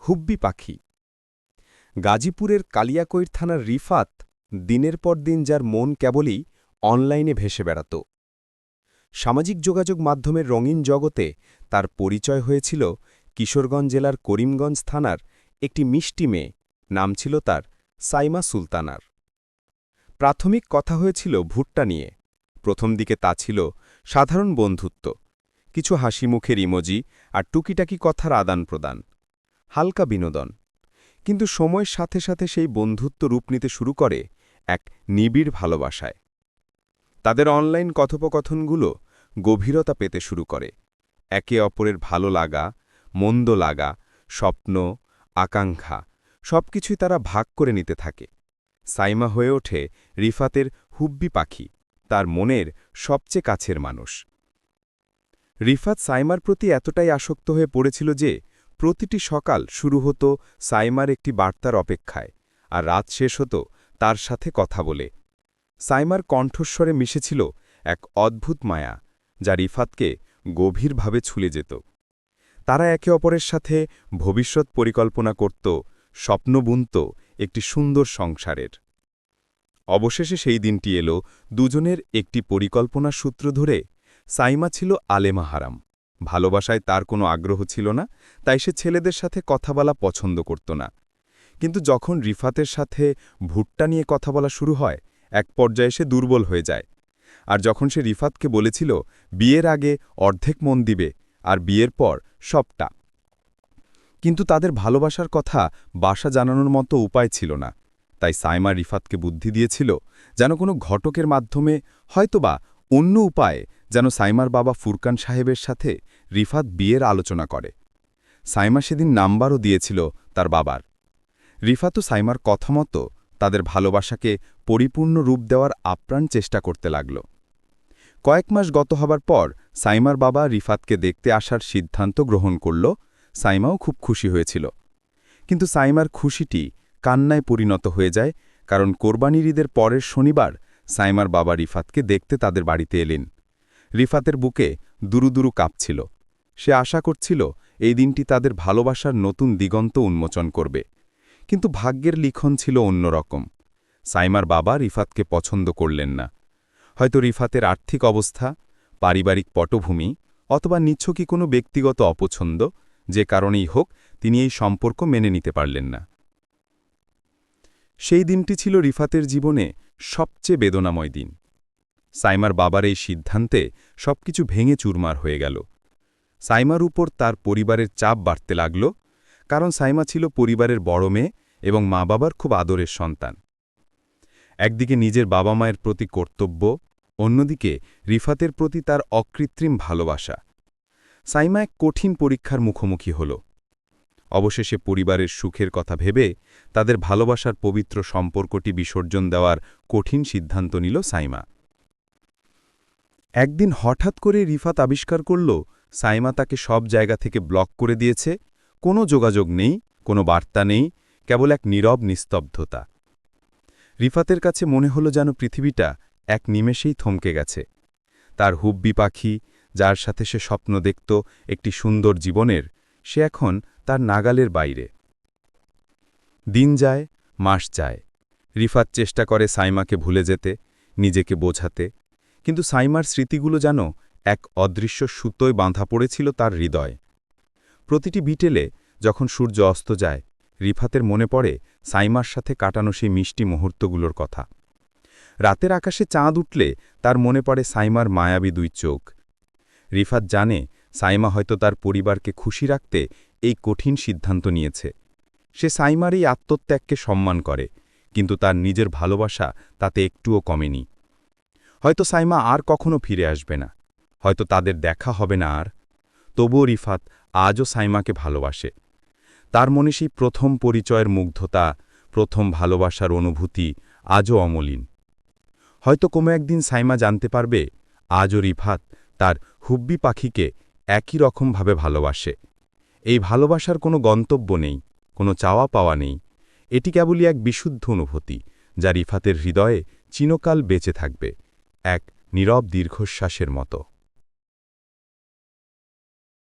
হুব্বি পাখি। গাজীপুরের কালিয়াকৈর থানার রিফাত দিনের পর দিন যার মন কেবলই অনলাইনে ভেসে বেড়াত। সামাজিক যোগাযোগ মাধ্যমের রঙিন জগতে তার পরিচয় হয়েছিল কিশোরগঞ্জ জেলার করিমগঞ্জ থানার একটি মিষ্টি মেয়ে, নাম ছিল তার সাইমা সুলতানার। প্রাথমিক কথা হয়েছিল ভুট্টা নিয়ে। প্রথম দিকে তা ছিল সাধারণ বন্ধুত্ব, কিছু হাসিমুখের ইমোজি আর টুকিটাকি কথার আদান প্রদান, হালকা বিনোদন। কিন্তু সময়ের সাথে সাথে সেই বন্ধুত্ব রূপ নিতে শুরু করে এক নিবিড় ভালোবাসায়। তাদের অনলাইন কথোপকথনগুলো গভীরতা পেতে শুরু করে, একে অপরের ভালো লাগা, মন্দ লাগা, স্বপ্ন, আকাঙ্ক্ষা সবকিছুই তারা ভাগ করে নিতে থাকে। সাইমা হয়ে ওঠে রিফাতের হুব্বি পাখি, তার মনের সবচেয়ে কাছের মানুষ। রিফাত সাইমার প্রতি এতটাই আসক্ত হয়ে পড়েছিল যে প্রতিটি সকাল শুরু হতো সাইমার একটি বার্তার অপেক্ষায়, আর রাত শেষ হতো তার সাথে কথা বলে। সাইমার কণ্ঠস্বরে মিশেছিল এক অদ্ভুত মায়া, যা রিফাতকে গভীরভাবে ছুঁয়ে যেত। তারা একে অপরের সাথে ভবিষ্যৎ পরিকল্পনা করত, স্বপ্ন বুনত একটি সুন্দর সংসারের। অবশেষে সেই দিনটি এলো দুজনের একটি পরিকল্পনার সূত্র ধরে। সাইমা ছিল আলেমা হারাম, ভালোবাসায় তার কোনো আগ্রহ ছিল না, তাই সে ছেলেদের সাথে কথা বলা পছন্দ করত না। কিন্তু যখন রিফাতের সাথে ভুট্টা নিয়ে কথা বলা শুরু হয়, এক পর্যায়ে সে দুর্বল হয়ে যায়। আর যখন সে রিফাতকে বলেছিল বিয়ের আগে অর্ধেক মন দিবে আর বিয়ের পর সবটা, কিন্তু তাদের ভালোবাসার কথা বাসা জানানোর মতো উপায় ছিল না। তাই সাইমা রিফাতকে বুদ্ধি দিয়েছিল যেন কোনো ঘটকের মাধ্যমে, হয়তোবা অন্য উপায়ে, যেন সাইমার বাবা ফুরকান সাহেবের সাথে রিফাত বিয়ের আলোচনা করে। সাইমা সেদিন নাম্বারও দিয়েছিল তার বাবার। রিফাতও সাইমার কথা মতো তাদের ভালোবাসাকে পরিপূর্ণ রূপ দেওয়ার আপ্রাণ চেষ্টা করতে লাগল। কয়েক মাস গত হবার পর সাইমার বাবা রিফাতকে দেখতে আসার সিদ্ধান্ত গ্রহণ করল। সাইমাও খুব খুশি হয়েছিল, কিন্তু সাইমার খুশিটি কান্নায় পরিণত হয়ে যায়, কারণ কোরবানির ঈদের পরের শনিবার সাইমার বাবা রিফাতকে দেখতে তাদের বাড়িতে এলেন। রিফাতের বুকে দুরুদুরু কাঁপছিল। সে আশা করছিল এই দিনটি তাদের ভালোবাসার নতুন দিগন্ত উন্মোচন করবে, কিন্তু ভাগ্যের লিখন ছিল অন্যরকম। সাইমার বাবা রিফাতকে পছন্দ করলেন না। হয়তো রিফাতের আর্থিক অবস্থা, পারিবারিক পটভূমি অথবা নিছকই কোনো ব্যক্তিগত অপছন্দ, যে কারণেই হোক তিনি এই সম্পর্ক মেনে নিতে পারলেন না। সেই দিনটি ছিল রিফাতের জীবনে সবচেয়ে বেদনাময় দিন। সাইমার বাবার এই সিদ্ধান্তে সবকিছু ভেঙে চুরমার হয়ে গেল। সাইমার উপর তার পরিবারের চাপ বাড়তে লাগল, কারণ সাইমা ছিল পরিবারের বড় মেয়ে এবং মা বাবার খুব আদরের সন্তান। একদিকে নিজের বাবা মায়ের প্রতি কর্তব্য, অন্যদিকে রিফাতের প্রতি তার অকৃত্রিম ভালোবাসা। সাইমা এক কঠিন পরীক্ষার মুখোমুখি হল। অবশেষে পরিবারের সুখের কথা ভেবে তাদের ভালোবাসার পবিত্র সম্পর্কটি বিসর্জন দেওয়ার কঠিন সিদ্ধান্ত নিল সাইমা। একদিন হঠাৎ করে রিফাত আবিষ্কার করল সাইমা তাকে সব জায়গা থেকে ব্লক করে দিয়েছে। কোনো যোগাযোগ নেই, কোনো বার্তা নেই, কেবল এক নীরব নিস্তব্ধতা। রিফাতের কাছে মনে হলো যেন পৃথিবীটা এক নিমেষেই থমকে গেছে। তার হুব্বি পাখি, যার সাথে সে স্বপ্ন দেখত একটি সুন্দর জীবনের, সে এখন তার নাগালের বাইরে। দিন যায়, মাস যায়। রিফাত চেষ্টা করে সাইমাকে ভুলে যেতে, নিজেকে বোঝাতে, কিন্তু সাইমার স্মৃতিগুলো যেন এক অদৃশ্য সুতোয় বাঁধা পড়েছিল তার হৃদয়। প্রতিটি বিটেলে যখন সূর্য অস্ত যায়, রিফাতের মনে পড়ে সাইমার সাথে কাটানো সেই মিষ্টি মুহূর্তগুলোর কথা। রাতের আকাশে চাঁদ উঠলে তার মনে পড়ে সাইমার মায়াবী দুই চোখ। রিফাত জানে সাইমা হয়তো তার পরিবারকে খুশি রাখতে এই কঠিন সিদ্ধান্ত নিয়েছে। সে সাইমার এই আত্মত্যাগকে সম্মান করে, কিন্তু তার নিজের ভালোবাসা তাতে একটুও কমেনি। হয়তো সাইমা আর কখনো ফিরে আসবে না, হয়তো তাদের দেখা হবে না আর, তবুও রিফাত আজও সাইমাকে ভালোবাসে। তার মনে সেই প্রথম পরিচয়ের মুগ্ধতা, প্রথম ভালোবাসার অনুভূতি আজও অমলিন। হয়তো কোনো একদিন সাইমা জানতে পারবে আজও রিফাত তার হুব্বি পাখিকে একই রকমভাবে ভালোবাসে। এই ভালোবাসার কোনো গন্তব্য নেই, কোনো চাওয়া পাওয়া নেই। এটি কেবলই এক বিশুদ্ধ অনুভূতি, যা রিফাতের হৃদয়ে চিরকাল বেঁচে থাকবে, এক নীরব দীর্ঘশ্বাসের মতো।